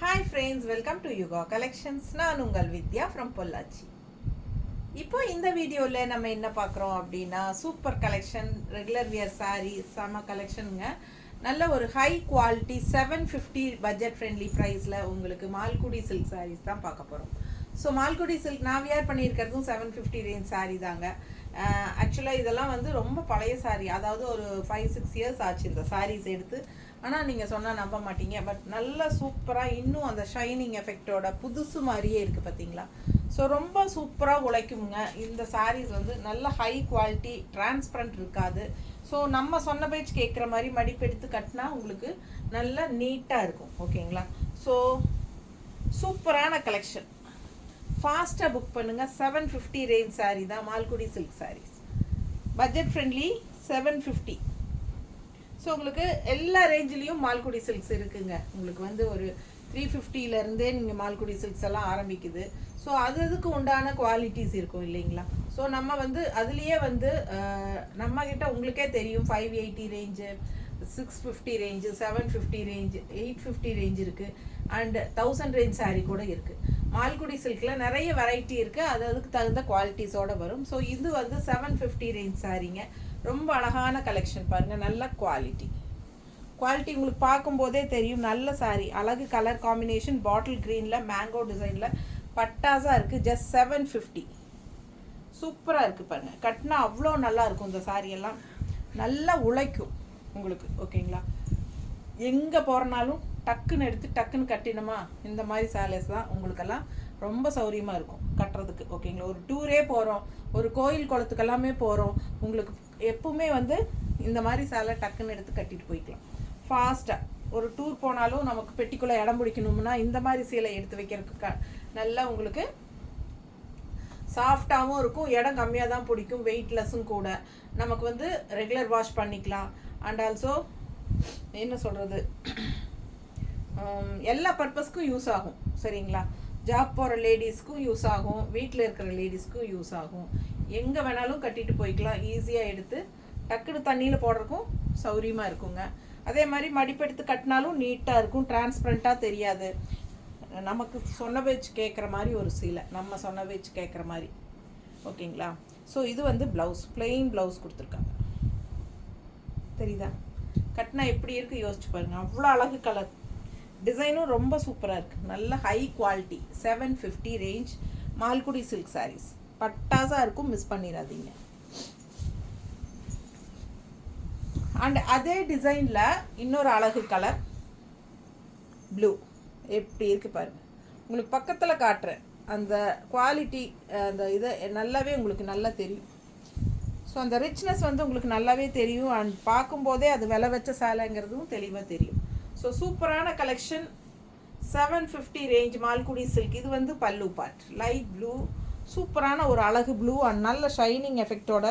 Hi friends, welcome to Yuga collections. நான் உங்கள் வித்யா from Pollachi. இப்போ இந்த வீடியோவில் நம்ம என்ன பார்க்குறோம் அப்படின்னா, super collection regular wear sari செம கலெக்ஷனுங்க. நல்ல ஒரு ஹை குவாலிட்டி 750 பட்ஜெட் ஃப்ரெண்ட்லி ப்ரைஸில் உங்களுக்கு மால்குடி சில்க் சாரீஸ் தான் பார்க்க போகிறோம். ஸோ மால்குடி சில்க் நான் வியர் பண்ணியிருக்கிறதும் 750 ரேஞ்ச் சாரீ தாங்க. ஆக்சுவலாக இதெல்லாம் வந்து ரொம்ப பழைய சாரீ, அதாவது ஒரு 5-6 இயர்ஸ் ஆச்சு இந்த சாரீஸ் எடுத்து. ஆனால் நீங்கள் சொன்னால் நம்ப மாட்டீங்க, பட் நல்ல சூப்பராக இன்னும் அந்த ஷைனிங் எஃபெக்டோட புதுசு மாதிரியே இருக்குது பார்த்தீங்களா. ஸோ ரொம்ப சூப்பராக உழைக்குங்க இந்த சாரீஸ். வந்து நல்ல ஹை குவாலிட்டி, டிரான்ஸ்பரண்ட் இருக்காது. ஸோ நம்ம சொன்ன பேச்சு கேட்குற மாதிரி மடிப்பெடுத்து கட்டினா உங்களுக்கு நல்லா நீட்டாக இருக்கும். ஓகேங்களா. ஸோ சூப்பரான கலெக்ஷன், ஃபாஸ்ட்டாக புக் பண்ணுங்கள். 750 ரேஞ்ச் சாரீ தான் Malgudi silk saris. Budget friendly 750. So உங்களுக்கு எல்லா ரேஞ்சிலையும் மால்குடி சில்க்ஸ் இருக்குங்க. உங்களுக்கு வந்து ஒரு 350லேருந்தே நீங்கள் மால்குடி சில்க்ஸ் எல்லாம் ஆரம்பிக்குது. ஸோ அதுக்கு உண்டான குவாலிட்டிஸ் இருக்கும் இல்லைங்களா. ஸோ நம்ம வந்து அதுலேயே வந்து நம்மக்கிட்ட உங்களுக்கே தெரியும் 580 ரேஞ்சு, 650 ரேஞ்சு, 750 ரேஞ்சு, 850 ரேஞ்ச் இருக்குது, அண்ட் 1000 ரேஞ்ச் சாரீ கூட இருக்குது. மால்குடி சில்கில் நிறைய வெரைட்டி இருக்குது, அது அதுக்கு தகுந்த குவாலிட்டிஸோடு வரும். ஸோ இது வந்து 750 ரேஞ்ச் சாரீங்க. ரொம்ப அழகான கலெக்ஷன் பாருங்கள், நல்ல குவாலிட்டி உங்களுக்கு பார்க்கும்போதே தெரியும். நல்ல சாரீ, அழகு கலர் காம்பினேஷன், பாட்டில் க்ரீனில் மேங்கோ டிசைனில் பட்டாஸாக இருக்குது. ஜஸ்ட் 750. சூப்பராக இருக்குது பாருங்கள். கட்டினா அவ்வளோ நல்லா இருக்கும். இந்த சாரியெல்லாம் நல்லா உழைக்கும் உங்களுக்கு. ஓகேங்களா. எங்கே போகிறனாலும் டக்குன்னு எடுத்து டக்குன்னு கட்டினோமா, இந்த மாதிரி சாரீஸ் தான் உங்களுக்கெல்லாம் ரொம்ப சௌரியமாக இருக்கும் கட்டுறதுக்கு. ஓகேங்களா. ஒரு டூரே போகிறோம், ஒரு கோயில் குளத்துக்கு எல்லாமே போகிறோம், உங்களுக்கு எப்பவுமே வந்து இந்த மாதிரி சேலை டக்குன்னு எடுத்து கட்டிட்டு போய்க்கலாம் ஃபாஸ்ட்டாக. ஒரு டூர் போனாலும் நமக்கு பெட்டிக்குள்ளே இடம் பிடிக்கணும்னா இந்த மாதிரி சேலை எடுத்து வைக்கிறதுக்கு நல்லா உங்களுக்கு சாஃப்டாகவும் இருக்கும், இடம் கம்மியாக தான் பிடிக்கும், வெயிட்லெஸ்ஸும் கூட. நமக்கு வந்து ரெகுலர் வாஷ் பண்ணிக்கலாம். அண்ட் ஆல்சோ என்ன சொல்கிறது, எல்லா பர்பஸ்க்கும் யூஸ் ஆகும். சரிங்களா. ஜாப் போகிற லேடிஸ்க்கும் யூஸ் ஆகும், வீட்டில் இருக்கிற லேடிஸ்க்கும் யூஸ் ஆகும். எங்கே வேணாலும் கட்டிட்டு போய்க்கலாம். ஈஸியாக எடுத்து டக்குன்னு தண்ணியில் போடுறதுக்கும் சௌரியமாக இருக்குங்க. அதே மாதிரி மடிப்பெடுத்து கட்டினாலும் நீட்டாக இருக்கும், டிரான்ஸ்பரண்ட்டாக தெரியாது. நமக்கு சொன்ன பேச்சு கேட்குற மாதிரி ஒரு சீலை, நம்ம சொன்ன பேச்சு கேட்குற மாதிரி. ஓகேங்களா. ஸோ இது வந்து ப்ளவுஸ், பிளெயின் ப்ளவுஸ் கொடுத்துருக்காங்க. தெரியுதா. கட்டினா எப்படி இருக்குது யோசிச்சு பாருங்கள். அவ்வளோ அழகு கலர், டிசைனும் ரொம்ப சூப்பராக இருக்குது. நல்ல high quality 750 range Malgudi silk sarees. பட்டாசாக இருக்கும், மிஸ் பண்ணிடாதீங்க. அண்ட் அதே டிசைனில் இன்னொரு அழகு கலர் ப்ளூ எப்படி இருக்குது பாருங்கள். உங்களுக்கு பக்கத்தில் காட்டுறேன், அந்த குவாலிட்டி அந்த இதை நல்லாவே உங்களுக்கு நல்லா தெரியும். ஸோ அந்த ரிச்னஸ் வந்து உங்களுக்கு நல்லாவே தெரியும். அண்ட் பார்க்கும்போதே அது விலை வச்ச சேலைங்கிறதும் தெளிவாக தெரியும். ஸோ சூப்பரான கலெக்ஷன் 750 ரேஞ்ச் மால்குடி சில்க். இது வந்து பல்லு பார்ட் லைட் ப்ளூ, சூப்பரான ஒரு அழகு ப்ளூ அண்ட் நல்ல ஷைனிங் எஃபெக்டோட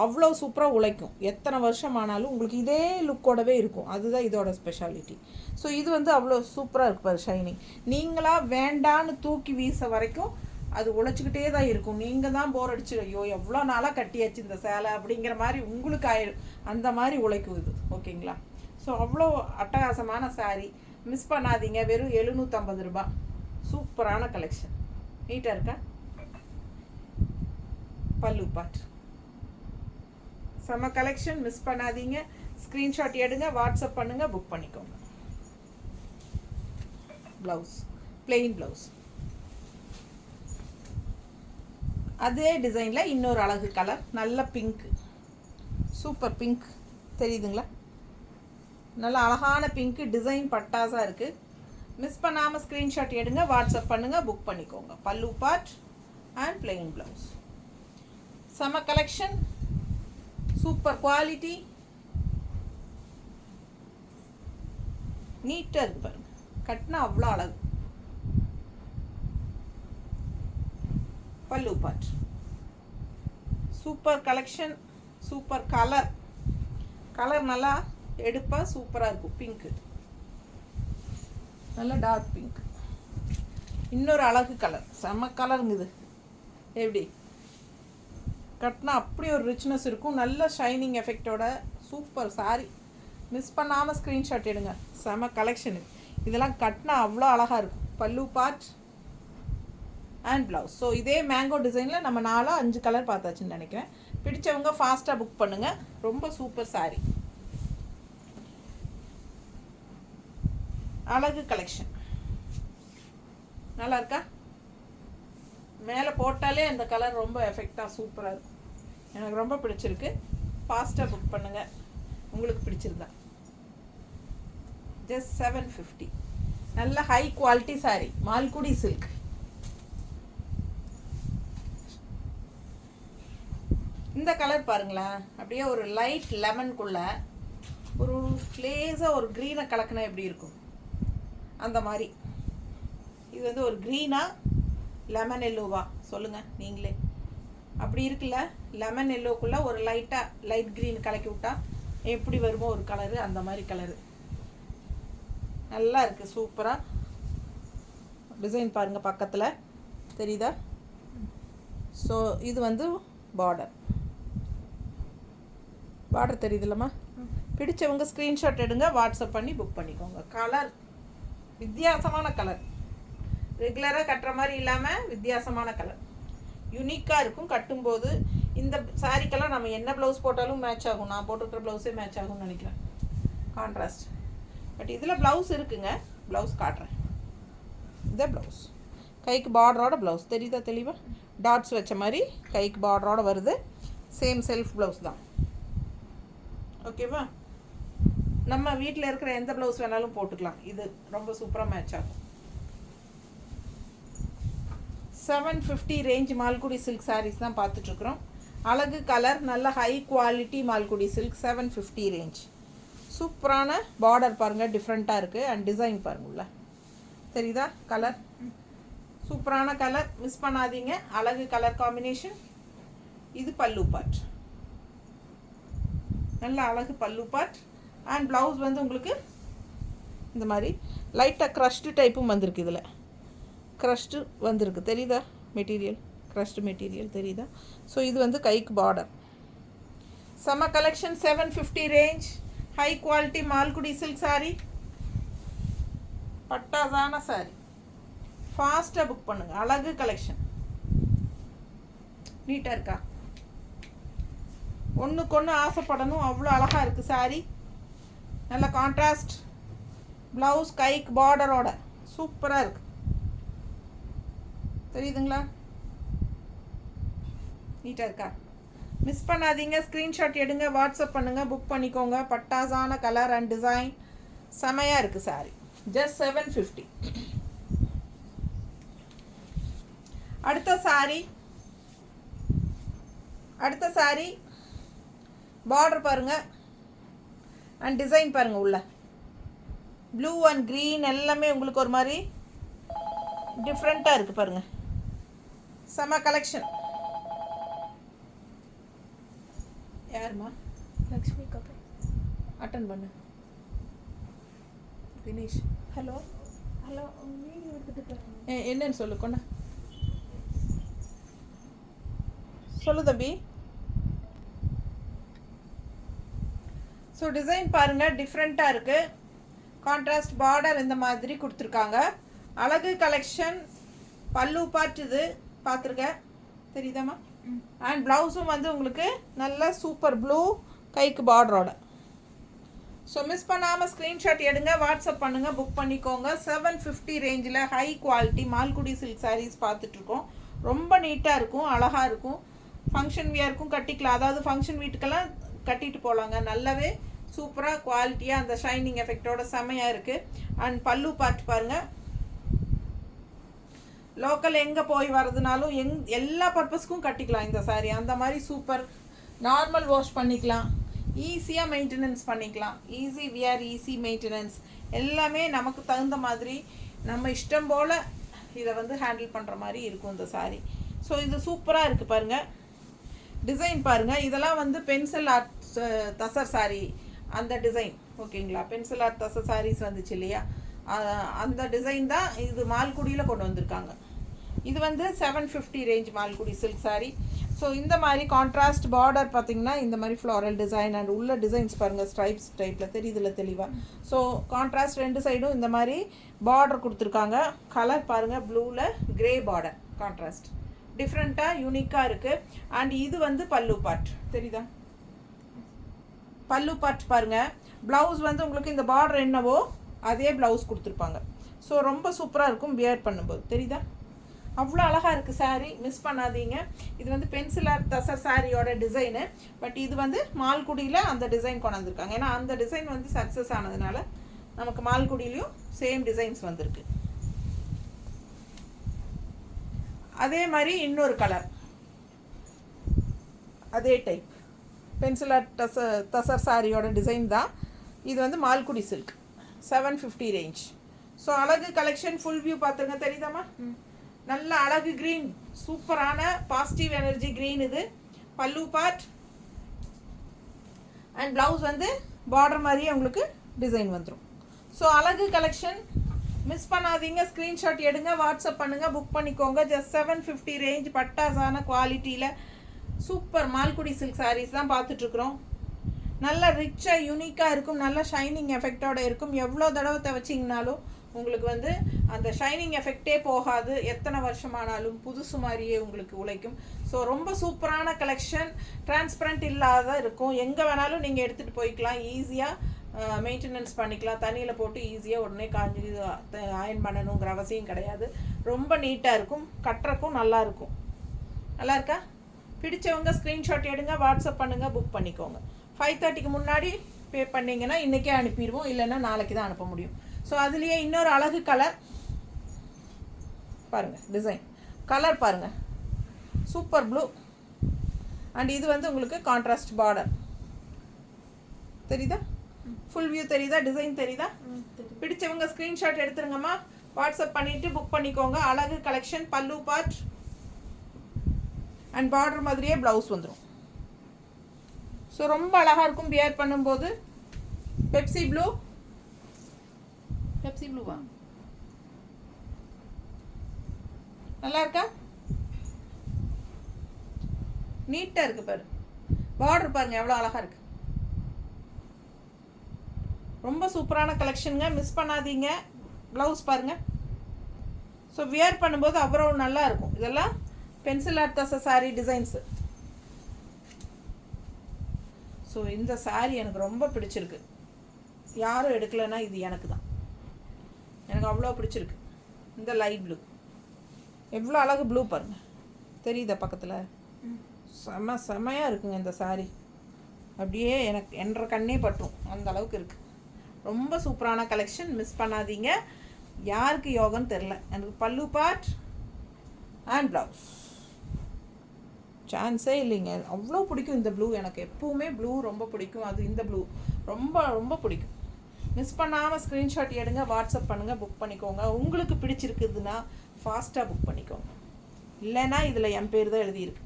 அவ்வளோ சூப்பராக உழைக்கும். எத்தனை வருஷம் ஆனாலும் உங்களுக்கு இதே லுக்கோடவே இருக்கும். அதுதான் இதோட ஸ்பெஷாலிட்டி. ஸோ இது வந்து அவ்வளோ சூப்பராக இருக்கு பாரு ஷைனிங். நீங்களாக வேண்டான்னு தூக்கி வீச வரைக்கும் அது உழைச்சிக்கிட்டே தான் இருக்கும். நீங்கள் தான் போர் அடிச்சு ஐயோ எவ்வளோ நாளாக கட்டியாச்சு இந்த சேலை அப்படிங்கிற மாதிரி உங்களுக்கு ஆயிடும். அந்த மாதிரி உழைக்கும் இது. ஓகேங்களா. ஸோ அவ்வளோ அட்டகாசமான சாரீ, மிஸ் பண்ணாதீங்க. வெறும் 750 ரூபா. சூப்பரான கலெக்ஷன், நீட்டாக இருக்கா. பல்லு பார்ட் செம்ம கலெக்ஷன், மிஸ் பண்ணாதீங்க. ஸ்க்ரீன்ஷாட் எடுங்க, வாட்ஸ்அப் பண்ணுங்கள், புக் பண்ணிக்கோங்க. ப்ளவுஸ் பிளெயின் ப்ளவுஸ், அதே டிசைனில் இன்னொரு அழகு கலர், நல்ல பிங்க், சூப்பர் பிங்க் தெரியுதுங்களா. நல்ல அழகான பிங்க்கு, டிசைன் பட்டாசாக இருக்குது. மிஸ் பண்ணாமல் ஸ்க்ரீன்ஷாட் எடுங்க, வாட்ஸ்அப் பண்ணுங்கள், புக் பண்ணிக்கோங்க. பல்லு பார்ட் அண்ட் பிளெயின் ப்ளவுஸ். செம கலெக்ஷன், சூப்பர் குவாலிட்டி, நீட்டாக இருக்குது பாருங்கள். கட்டினா அவ்வளோ அழகு. பல்லு part super collection, super colour நல்லா எடுப்பாக சூப்பராக இருக்கும். பிங்க்கு, நல்ல டார்க் பிங்க். இன்னொரு அழகு கலர், செம்ம கலருங்குது. எப்படி கட்டினா அப்படி ஒரு ரிச்னஸ் இருக்கும், நல்ல ஷைனிங் எஃபெக்டோட சூப்பர் சாரீ. மிஸ் பண்ணாமல் ஸ்க்ரீன்ஷாட் எடுங்க. செம கலெக்ஷனு. இதெல்லாம் கட்டினா அவ்வளோ அழகாக இருக்கும். பல்லு பார்ட் அண்ட் ப்ளவுஸ். ஸோ இதே மேங்கோ டிசைனில் நம்ம 4-5 கலர் பார்த்தாச்சுன்னு நினைக்கிறேன். பிடிச்சவங்க ஃபாஸ்ட்டாக புக் பண்ணுங்கள். ரொம்ப சூப்பர் சாரீ. அழகு கலெக்ஷன் நல்லா இருக்கா? மேலே போட்டாலே அந்த கலர் ரொம்ப எஃபெக்டாக சூப்பராக இருக்கும். எனக்கு ரொம்ப பிடிச்சிருக்கு. ஃபாஸ்ட்டாக புக் பண்ணுங்கள் உங்களுக்கு பிடிச்சிருந்தா. ஜஸ்ட் 750. நல்ல high quality sari, Malgudi silk. இந்த கலர் பாருங்களேன், அப்படியே ஒரு லைட் லெமனுக்குள்ள ஒரு லேஸாக ஒரு க்ரீனை கலக்கினா எப்படி இருக்கும் அந்த மாதிரி. இது வந்து ஒரு க்ரீனா லெமன் எல்லோவா சொல்லுங்கள் நீங்களே. அப்படி இருக்குல்ல, லெமன் எல்லோக்குள்ளே ஒரு லைட் க்ரீன் கலக்கி விட்டா எப்படி வருமோ ஒரு கலரு, அந்த மாதிரி கலரு. நல்லா இருக்குது, சூப்பராக. டிசைன் பாருங்கள் பக்கத்தில் தெரியுதா? ஸோ இது வந்து பார்டர் தெரியுதுல்லம்மா. பிடிச்சவங்க ஸ்க்ரீன்ஷாட் எடுங்க, வாட்ஸ்அப் பண்ணி புக் பண்ணிக்கோங்க. கலர் வித்தியாசமான கலர், ரெகுலராக கட்டுற மாதிரி இல்லாமல் வித்தியாசமான கலர், யூனிக்காக இருக்கும். கட்டும்போது இந்த சாரீக்கெல்லாம் நம்ம என்ன ப்ளவுஸ் போட்டாலும் மேட்ச் ஆகும். நான் போட்டுக்கிற ப்ளவுஸே மேட்ச் ஆகும்னு நினைக்கிறேன், கான்ட்ராஸ்ட். பட் இதில் ப்ளவுஸ் இருக்குங்க, ப்ளவுஸ் காட்டுறேன். இந்த ப்ளவுஸ் கைக்கு பார்டரோட ப்ளவுஸ் தெரியுதா தெளிவாக? டாட்ஸ் வச்ச மாதிரி கைக்கு பார்டரோட வருது. சேம் செல்ஃப் ப்ளவுஸ் தான். ஓகேவா? நம்ம வீட்டில் இருக்கிற எந்த ப்ளவுஸ் வேணாலும் போட்டுக்கலாம். இது ரொம்ப சூப்பராக மேட்ச் ஆகும். 750 ரேஞ்ச் மால்குடி சில்க் சாரீஸ் தான் பார்த்துட்ருக்குறோம். அழகு கலர், நல்ல high quality Malgudi silk. 750 range. சூப்பரான பார்டர் பாருங்கள், டிஃப்ரெண்ட்டாக இருக்குது. அண்ட் டிசைன் பாருங்கள்ல தெரியுதா? கலர் சூப்பரான கலர், மிஸ் பண்ணாதீங்க. அழகு கலர் காம்பினேஷன். இது பல்லு பார்ட், நல்ல அழகு பல்லு பார்ட். அண்ட் ப்ளவுஸ் வந்து உங்களுக்கு இந்த மாதிரி லைட்டாக க்ரஷ்டு டைப்பும் வந்திருக்கு. இதில் க்ரஷ்டு வந்திருக்கு தெரியுதா? மெட்டீரியல் க்ரஷ்டு மெட்டீரியல் தெரியுதா? ஸோ இது வந்து கைக்கு பார்டர். செம்ம collection. 750 range high quality Malgudi silk saree. பட்டாசான சாரீ, ஃபாஸ்ட்டாக புக் பண்ணுங்கள். அழகு கலெக்ஷன். நீட்டாக இருக்கா? ஒன்றுக்கு ஒன்று ஆசைப்படணும், அவ்வளோ அழகாக இருக்குது சாரீ. நல்ல கான்ட்ராஸ்ட் ப்ளவுஸ், கைக்கு பார்டரோட சூப்பராக இருக்குது. தெரியுதுங்களா? நீட்டாக இருக்கா? மிஸ் பண்ணாதீங்க. ஸ்க்ரீன்ஷாட் எடுங்க, வாட்ஸ்அப் பண்ணுங்கள், புக் பண்ணிக்கோங்க. பட்டாசான கலர் அண்ட் டிசைன் செமையாக இருக்குது சாரீ. ஜஸ்ட் 750. அடுத்த சாரீ பார்டர் பாருங்கள் அண்ட் டிசைன் பாருங்கள். உள்ள ப்ளூ அண்ட் க்ரீன் எல்லாமே உங்களுக்கு ஒரு மாதிரி டிஃப்ரெண்ட்டாக இருக்குது பாருங்கள். செம கலெக்ஷன். யாருமா? லக்ஷ்மி கபை. அட்டன் பண்ணு. தினேஷ். ஹலோ ஹலோ, வீடியோ எடுத்துகிட்டு என்னன்னு சொல்லு. கொண்டா சொல்லு தம்பி. ஸோ டிசைன் பாருங்கள், டிஃப்ரெண்ட்டாக இருக்குது. கான்ட்ராஸ்ட் பார்டர் இந்த மாதிரி கொடுத்துருக்காங்க. அழகு கலெக்ஷன். பல்லு பார்ட் இது பார்த்துருக்க தெரியுதாம்மா? அண்ட் ப்ளவுஸும் வந்து உங்களுக்கு நல்ல சூப்பர் ப்ளூ கைக்கு பார்டரோட. ஸோ மிஸ் பண்ணாமல் ஸ்க்ரீன்ஷாட் எடுங்க, வாட்ஸ்அப் பண்ணுங்கள், புக் பண்ணிக்கோங்க. 750 ரேஞ்சில் high quality Malgudi silk saris பார்த்துட்ருக்கோம். ரொம்ப நீட்டாக இருக்கும், அழகாக இருக்கும். ஃபங்க்ஷன் வியருக்கும் கட்டிக்கலாம். அதாவது ஃபங்க்ஷன் வீட்டுக்கெல்லாம் கட்டிட்டு போகலாங்க. நல்லாவே சூப்பராக குவாலிட்டியாக அந்த ஷைனிங் எஃபெக்டோட செமையாக இருக்குது. அண்ட் பல்லு பார்ட் பாருங்கள். லோக்கல் எங்கே போய் வர்றதுனாலும் எல்லா பர்பஸ்க்கும் கட்டிக்கலாம் இந்த சாரீ. அந்த மாதிரி சூப்பர். நார்மல் வாஷ் பண்ணிக்கலாம், ஈஸியாக மெயின்டெனன்ஸ் பண்ணிக்கலாம். Easy wear, easy maintenance. எல்லாமே நமக்கு தகுந்த மாதிரி நம்ம இஷ்டம் போல் இதை வந்து ஹேண்டில் பண்ணுற மாதிரி இருக்கும் இந்த சாரீ. ஸோ இது சூப்பராக இருக்குது பாருங்கள். டிசைன் பாருங்கள். இதெல்லாம் வந்து பென்சில் ஆர்ட் தசர் சாரீ அந்த டிசைன். ஓகேங்களா? பென்சில் ஆர்ட் தசர் சாரீஸ் வந்துச்சு இல்லையா? அந்த டிசைன் தான் இது மால்குடியில் கொண்டு வந்திருக்காங்க. இது வந்து 750 range Malgudi silk sari. So இந்த மாதிரி கான்ட்ராஸ்ட் பார்டர் பார்த்தீங்கன்னா இந்த மாதிரி ஃப்ளாரல் டிசைன் அண்ட் உள்ள டிசைன்ஸ் பாருங்கள் ஸ்ட்ரைப்ஸ் டைப்பில் தெரியுதுல தெளிவாக. ஸோ கான்ட்ராஸ்ட் ரெண்டு சைடும் இந்த மாதிரி பார்டர் கொடுத்துருக்காங்க. கலர் பாருங்கள் ப்ளூவில் கிரே பார்டர் கான்ட்ராஸ்ட் டிஃப்ரெண்ட்டாக யூனிக்காக இருக்குது. அண்ட் இது வந்து பல்லு பார்ட் தெரியுதா, பல்லு பார்ட் பாருங்கள். ப்ளவுஸ் வந்து உங்களுக்கு இந்த பார்டர் என்னவோ அதே ப்ளவுஸ் கொடுத்துருப்பாங்க. ஸோ ரொம்ப சூப்பராக இருக்கும் வியர் பண்ணும்போது தெரியுதா, அவ்வளோ அழகாக இருக்குது சாரீ. மிஸ் பண்ணாதீங்க. இது வந்து பென்சில் ஆர்ட் தசர் சாரியோட டிசைனு. பட் இது வந்து மால்குடியில் அந்த டிசைன் கொண்டு வந்திருக்காங்க. ஏன்னா அந்த டிசைன் வந்து சக்ஸஸ் ஆனதுனால நமக்கு மால்குடியிலையும் சேம் டிசைன்ஸ் வந்திருக்கு. அதே மாதிரி இன்னொரு கலர் அதே டைப் பென்சில் ஆர்ட் தசர் சாரியோட டிசைன் தான். இது வந்து மால்குடி சில்க் 750 ரேஞ்ச். ஸோ அழகு கலெக்ஷன் ஃபுல் வியூ பார்த்துருங்க தெரியுதாம்மா. நல்ல அழகு க்ரீன், சூப்பரான பாசிட்டிவ் எனர்ஜி க்ரீன். இது பல்லு பார்ட் அண்ட் ப்ளவுஸ் வந்து பார்டர் மாதிரியே உங்களுக்கு டிசைன் வந்துடும். ஸோ அழகு கலெக்ஷன் மிஸ் பண்ணாதீங்க. ஸ்க்ரீன்ஷாட் எடுங்க, வாட்ஸ்அப் பண்ணுங்கள், புக் பண்ணிக்கோங்க. ஜஸ்ட் 750 ரேஞ்ச் பட்டாசான குவாலிட்டியில் சூப்பர் மால்குடி சில்க் சாரீஸ் தான் பார்த்துட்ருக்குறோம். நல்ல ரிச்சாக யூனிக்காக இருக்கும், நல்ல ஷைனிங் எஃபெக்டோடு இருக்கும். எவ்வளோ தடவை துவைச்சிங்கனாலும் உங்களுக்கு வந்து அந்த ஷைனிங் எஃபெக்டே போகாது. எத்தனை வருஷமானாலும் புதுசு மாதிரியே உங்களுக்கு உழைக்கும். ஸோ ரொம்ப சூப்பரான கலெக்ஷன், டிரான்ஸ்பரண்ட் இல்லாத இருக்கும். எங்கே வேணாலும் நீங்கள் எடுத்துகிட்டு போய்க்கலாம், ஈஸியாக மெயின்டெனன்ஸ் பண்ணிக்கலாம். தண்ணியில் போட்டு ஈஸியாக உடனே காஞ்சி அயன் பண்ணணுங்கிற அவசியம் கிடையாது. ரொம்ப நீட்டாக இருக்கும், கட்டுறக்கும் நல்லாயிருக்கும். நல்லா இருக்கா? பிடிச்சவங்க ஸ்க்ரீன்ஷாட் எடுங்க, வாட்ஸ்அப் பண்ணுங்கள், புக் பண்ணிக்கோங்க. 5:30க்கு முன்னாடி பே பண்ணிங்கன்னா இன்றைக்கே அனுப்பிடுவோம், இல்லைன்னா நாளைக்கு தான் அனுப்ப முடியும். ஸோ அதுலேயே இன்னொரு அழகு கலர் பாருங்கள், டிசைன் கலர் பாருங்கள், சூப்பர் ப்ளூ. அண்ட் இது வந்து உங்களுக்கு கான்ட்ராஸ்ட் பார்டர் தெரியுதா, ஃபுல் வியூ தெரியுதா, டிசைன் தெரியுதா? பிடிச்சவங்க ஸ்க்ரீன்ஷாட் எடுத்துருங்கம்மா, வாட்ஸ்அப் பண்ணிவிட்டு புக் பண்ணிக்கோங்க. அழகு கலெக்ஷன் பல்லு பார்ட் அண்ட் பார்டர் மாதிரியே ப்ளவுஸ் வந்துடும். ஸோ ரொம்ப அழகாக இருக்கும் வியர் பண்ணும்போது. பெப்சி ப்ளூ, பெப்சி ப்ளூவா நல்லா இருக்கா? நீட்டாக இருக்குது பாரு, பார்டர் பாருங்கள் எவ்வளோ அழகாக இருக்குது. ரொம்ப சூப்பரான கலெக்ஷனுங்க, மிஸ் பண்ணாதீங்க. ப்ளவுஸ் பாருங்கள். ஸோ வியர் பண்ணும்போது அவ்வளோ நல்லா இருக்கும். இதெல்லாம் பென்சில் ஆர்ட் தச சாரீ டிசைன்ஸு. ஸோ இந்த சாரீ எனக்கு ரொம்ப பிடிச்சிருக்கு. யாரும் எடுக்கலைன்னா இது எனக்கு தான், எனக்கு அவ்வளோ பிடிச்சிருக்கு. இந்த லைட் ப்ளூ எவ்வளோ அழகு ப்ளூ பாருங்கள், தெரியுதா பக்கத்தில்? செமையாக இருக்குங்க இந்த சாரீ. அப்படியே எனக்கு என்ற கண்ணே பட்டும் அந்த அளவுக்கு இருக்குது. ரொம்ப சூப்பரான கலெக்ஷன், மிஸ் பண்ணாதீங்க. யாருக்கு யோகன்னு தெரில. எனக்கு பல்லு பார்ட் அண்ட் ப்ளவுஸ் சான்ஸே இல்லைங்க. அவ்வளோ பிடிக்கும் இந்த ப்ளூ. எனக்கு எப்பவுமே ப்ளூ ரொம்ப பிடிக்கும். அது இந்த ப்ளூ ரொம்ப ரொம்ப பிடிக்கும். மிஸ் பண்ணாமல் ஸ்க்ரீன்ஷாட் எடுங்க, வாட்ஸ்அப் பண்ணுங்கள், புக் பண்ணிக்கோங்க. உங்களுக்கு பிடிச்சிருக்குதுன்னா ஃபாஸ்ட்டாக புக் பண்ணிக்கோங்க, இல்லைன்னா இதில் என் பேர் தான் எழுதியிருக்கு.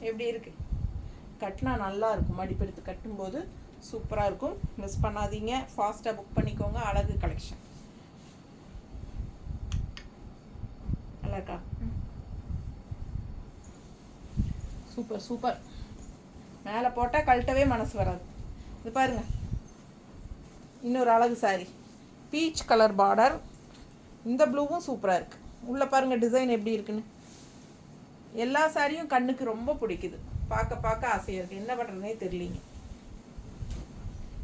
எப்படி இருக்குது? கட்டினா நல்லா இருக்கும், மடிப்பெடுத்து கட்டும்போது சூப்பராக இருக்கும். மிஸ் பண்ணாதீங்க, ஃபாஸ்ட்டாக புக் பண்ணிக்கோங்க. அழகு கலெக்ஷன் நல்லா இருக்கா? Super super. மேலே போட்டால் கழட்டவே மனசு வராது. இது பாருங்கள், இன்னொரு அழகு சாரி, பீச் கலர் பார்டர். இந்த ப்ளூவும் சூப்பராக இருக்குது. உள்ளே பாருங்கள் டிசைன் எப்படி இருக்குன்னு. எல்லா சாரியும் கண்ணுக்கு ரொம்ப பிடிக்குது, பார்க்க பார்க்க ஆசையாக இருக்குது. என்ன பண்ணுறதுனே தெரியலிங்க.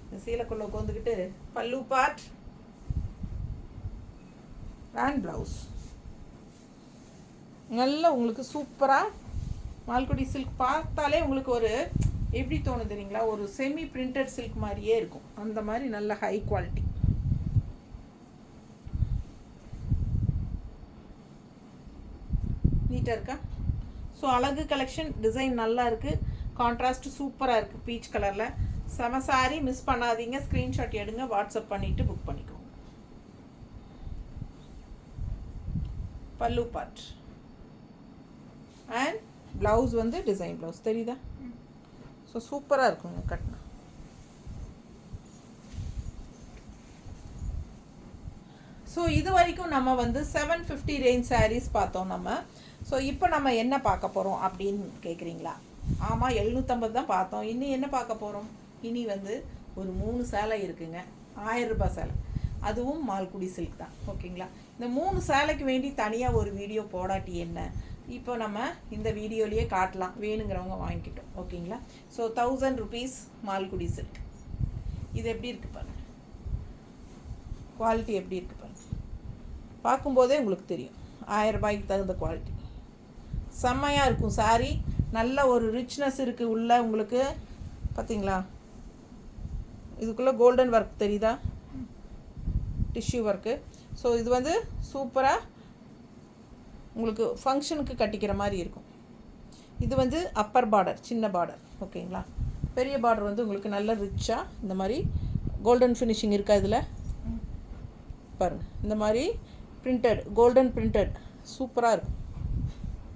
இந்த சீலைக்குள்ளே உட்காந்துக்கிட்டு பல்லு பார்ட் அண்ட் ப்ளவுஸ் நல்லா உங்களுக்கு சூப்பராக மால்குடி சில்க் பார்த்தாலே உங்களுக்கு ஒரு எப்படி தோணுது தெரியுங்களா, ஒரு செமி பிரிண்டட் சில்க் மாதிரியே இருக்கும். அந்த மாதிரி நல்ல ஹை குவாலிட்டி. நீட்டாக இருக்கா? ஸோ அழகு கலெக்ஷன், டிசைன் நல்லா இருக்குது, கான்ட்ராஸ்ட் சூப்பராக இருக்குது பீச் கலரில். செம சாரி, மிஸ் பண்ணாதீங்க. ஸ்க்ரீன்ஷாட் எடுங்க, வாட்ஸ்அப் பண்ணிவிட்டு புக் பண்ணிக்கோங்க. பல்லு பார்ட் அண்ட் ப்ளவுஸ் வந்து டிசைன் ப்ளவுஸ் தெரியுதா? ஸோ சூப்பராக இருக்குங்க கட்டினா. ஸோ இது வரைக்கும் நம்ம வந்து 750 ரேஞ்ச் சாரீஸ் பார்த்தோம் நம்ம. ஸோ இப்போ நம்ம என்ன பார்க்க போகிறோம் அப்படின்னு கேட்குறீங்களா? ஆமாம், 750 தான் பார்த்தோம். இன்னும் என்ன பார்க்க போகிறோம்? இனி வந்து ஒரு 3 சேலை இருக்குங்க, 1000 ரூபாய் சேலை, அதுவும் மால்குடி சில்க் தான். ஓகேங்களா? இந்த 3 சேலைக்கு வேண்டி தனியாக ஒரு வீடியோ போடாட்டி என்ன, இப்போ நம்ம இந்த வீடியோலேயே காட்டலாம், வேணுங்கிறவங்க வாங்கிக்கிட்டோம். ஓகேங்களா? So 1000 rupees Malgudi silk. இது எப்படி இருக்குது பாருங்கள், குவாலிட்டி எப்படி இருக்குது பாருங்கள். பார்க்கும்போதே உங்களுக்கு தெரியும் 1000 ரூபாய்க்கு தகுந்த குவாலிட்டி. செம்மையாக இருக்கும் சாரீ. நல்ல ஒரு ரிச்னஸ் இருக்குது உள்ள. உங்களுக்கு பார்த்தீங்களா, இதுக்குள்ளே கோல்டன் ஒர்க் தெரியுதா, டிஷ்யூ ஒர்க்கு. ஸோ இது வந்து சூப்பராக உங்களுக்கு ஃபங்க்ஷனுக்கு கட்டிக்கிற மாதிரி இருக்கும். இது வந்து அப்பர் பார்டர், சின்ன பார்டர். ஓகேங்களா? பெரிய பார்டர் வந்து உங்களுக்கு நல்ல ரிச்சாக இந்த மாதிரி கோல்டன் ஃபினிஷிங் இருக்கா இதில் பாருங்கள். இந்த மாதிரி பிரிண்டட், கோல்டன் பிரிண்டட் சூப்பராக இருக்கும்,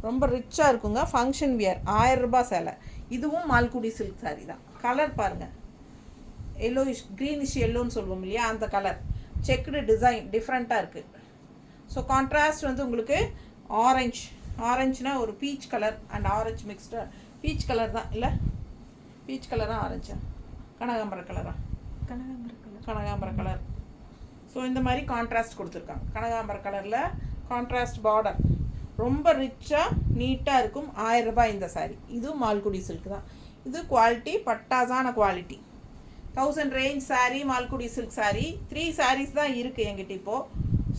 ரொம்ப ரிச்சாக இருக்குங்க. ஃபங்க்ஷன் வியர் 1000 ரூபாய் சேலை. இதுவும் மால்குடி சில்க் சாரீ தான். கலர் பாருங்கள், எல்லோயிஷ் க்ரீனிஷ் எல்லோன்னு சொல்லுவோம் இல்லையா, அந்த கலர். செக்குடு டிசைன் டிஃப்ரெண்ட்டாக இருக்குது. ஸோ கான்ட்ராஸ்ட் வந்து உங்களுக்கு ஆரஞ்சுனா ஒரு peach colour and orange mixed. Peach colour தான் இல்லை, பீச் கலராக ஆரஞ்சா, கனகாம்பர கலரா, கனகாம்பர கலர். ஸோ இந்த மாதிரி கான்ட்ராஸ்ட் கொடுத்துருக்காங்க. கனகாம்பர கலரில் கான்ட்ராஸ்ட் பார்டர், ரொம்ப ரிச்சாக நீட்டாக இருக்கும். 1000 ரூபாய் இந்த சாரீ. இதுவும் மால்குடி சில்க் தான். இது குவாலிட்டி பட்டாசான quality. 1000 range saree, Malgudi silk saree. 3 sarees தான் இருக்குது என்கிட்ட இப்போது.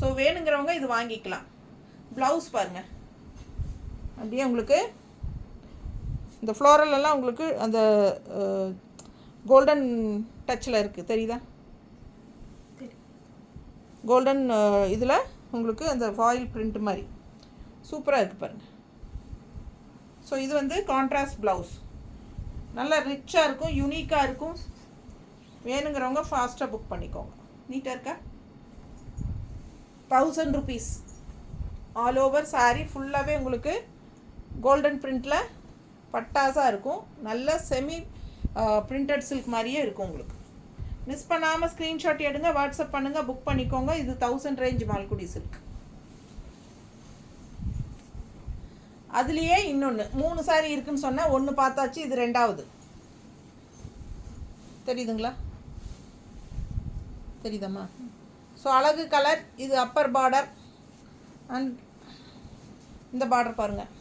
ஸோ வேணுங்கிறவங்க இது வாங்கிக்கலாம். ப்ளவுஸ் பாருங்கள், அப்படியே உங்களுக்கு இந்த ஃப்ளோரலெல்லாம் உங்களுக்கு அந்த கோல்டன் டச்சில் இருக்குது, தெரியுதா? கோல்டன் இதில் உங்களுக்கு அந்த ஃபாயில் பிரிண்ட் மாதிரி சூப்பராக இருக்குது பாருங்கள். ஸோ இது வந்து கான்ட்ராஸ்ட் ப்ளவுஸ், நல்லா ரிச்சாக இருக்கும், யூனிக்காக இருக்கும். வேணுங்கிறவங்க ஃபாஸ்ட்டாக புக் பண்ணிக்கோங்க. நீட்டாக இருக்கா? 1000 rupees. ஆல் ஓவர் சாரீ ஃபுல்லாகவே உங்களுக்கு கோல்டன் பிரிண்டில் பட்டாசாக இருக்கும். நல்ல செமி பிரிண்டட் சில்க் மாதிரியே இருக்கும் உங்களுக்கு. மிஸ் பண்ணாமல் ஸ்க்ரீன்ஷாட் எடுங்க, வாட்ஸ்அப் பண்ணுங்கள், புக் பண்ணிக்கோங்க. இது 1000 ரேஞ்ச் மால்குடி சில்க். அதுலேயே இன்னொன்று 3 சாரீ இருக்குன்னு சொன்னால் ஒன்று பார்த்தாச்சு, இது 2வது. தெரியுதுங்களா? தெரியுதம்மா? ஸோ அழகு கலர். இது அப்பர் பார்டர் அண்ட் இந்த பார்டர் பாருங்கள்,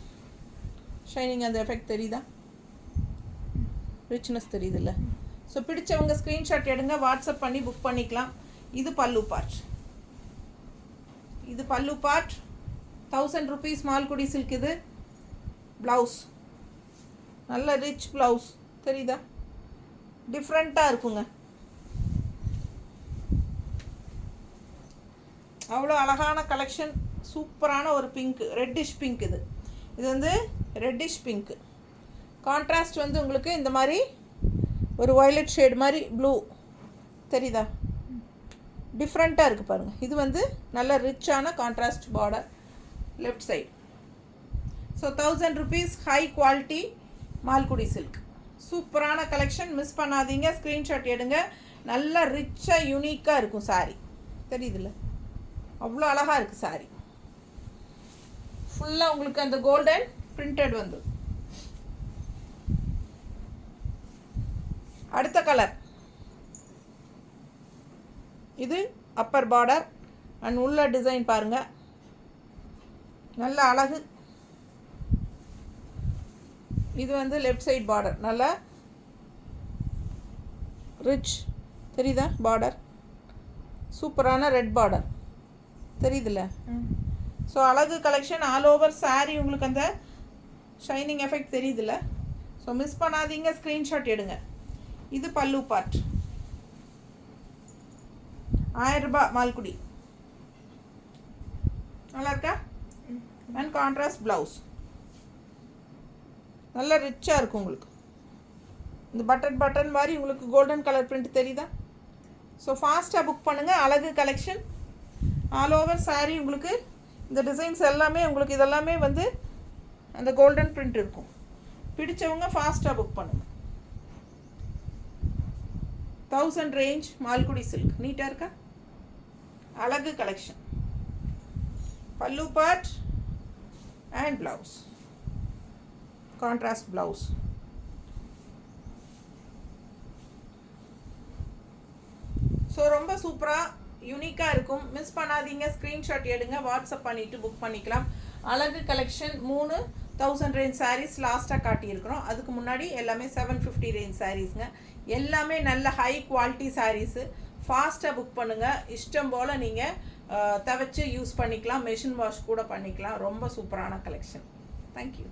ஷைனிங், அந்த எஃபெக்ட் தெரியுதா, ரிச்னஸ் தெரியுதுல்ல? ஸோ பிடிச்சவங்க ஸ்க்ரீன்ஷாட் எடுங்க, வாட்ஸ்அப் பண்ணி புக் பண்ணிக்கலாம். இது பல்லு பார்ட். இது பல்லு பார்ட். 1000 rupees Malgudi silk. இது ப்ளவுஸ், நல்ல ரிச் ப்ளவுஸ், தெரியுதா? டிஃப்ரெண்ட்டாக இருக்குங்க. அவ்வளோ அழகான கலெக்ஷன். சூப்பரான ஒரு பிங்க்கு, ரெட்டிஷ் பிங்க். இது வந்து ரெட்டிஷ் பிங்க்கு. கான்ட்ராஸ்ட் வந்து உங்களுக்கு இந்த மாதிரி ஒரு வயலட் ஷேட் மாதிரி ப்ளூ, தெரியுதா? டிஃப்ரெண்ட்டாக இருக்குது பாருங்கள். இது வந்து நல்ல ரிச்சான contrast border left side. So 1000 rupees high quality Malgudi silk. சூப்பரான கலெக்ஷன், மிஸ் பண்ணாதீங்க. ஸ்க்ரீன்ஷாட் எடுங்க. நல்லா ரிச்சாக யூனிக்காக இருக்கும் சாரீ. தெரியுதுல்ல? அவ்வளோ அழகாக இருக்குது சாரீ. ஃபுல்லாக உங்களுக்கு அந்த கோல்டன் பிரிண்டட் வந்து. அடுத்த கலர், இது அப்பர் பார்டர் அண்ட் உள்ள டிசைன் பாருங்கள், நல்ல அழகு. இது வந்து லெஃப்ட் சைட் பார்டர், நல்லா ரிச், தெரியுதா? பார்டர் சூப்பரான ரெட் பார்டர், தெரியுதுல்ல? ஸோ அழகு கலெக்ஷன். ஆல் ஓவர் சாரீ உங்களுக்கு அந்த ஷைனிங் எஃபெக்ட் தெரியுதுல்ல? ஸோ மிஸ் பண்ணாதீங்க, ஸ்க்ரீன்ஷாட் எடுங்க. இது பல்லு பார்ட். 1000 ரூபாய் மால்குடி. நல்லா இருக்கா? அண்ட் கான்ட்ராஸ்ட் ப்ளவுஸ், நல்லா ரிச்சாக இருக்கும் உங்களுக்கு. இந்த பட்டன் மாதிரி உங்களுக்கு கோல்டன் கலர் பிரிண்ட் தெரியுதா? ஸோ ஃபாஸ்ட்டாக புக் பண்ணுங்கள். அழகு கலெக்ஷன். ஆல் ஓவர் சாரீ உங்களுக்கு இந்த டிசைன்ஸ் எல்லாமே உங்களுக்கு இதெல்லாமே வந்து அந்த கோல்டன் பிரிண்ட் இருக்கும். பிடிச்சவங்க ஃபாஸ்ட்டாக புக் பண்ணுங்கள். 1000 ரேஞ்ச் மால்குடி சில்க். நீட்டாக இருக்கா? அழகு கலெக்ஷன். பல்லு part and blouse, contrast blouse. So ரொம்ப சூப்பராக யூனிக்காக இருக்கும். மிஸ் பண்ணாதீங்க, ஸ்க்ரீன்ஷாட் எடுங்க, வாட்ஸ்அப் பண்ணிவிட்டு புக் பண்ணிக்கலாம். அழகு கலெக்ஷன் 3000 ரேஞ்ச் சாரீஸ் லாஸ்ட்டாக காட்டியிருக்கிறோம். அதுக்கு முன்னாடி எல்லாமே 750 ரேஞ்ச் சாரீஸுங்க. எல்லாமே நல்ல ஹை குவாலிட்டி சாரீஸு. ஃபாஸ்ட்டாக புக் பண்ணுங்கள். இஷ்டம் போல் நீங்கள் துவைச்சி யூஸ் பண்ணிக்கலாம், மெஷின் வாஷ் கூட பண்ணிக்கலாம். ரொம்ப சூப்பரான கலெக்ஷன். தேங்க்யூ.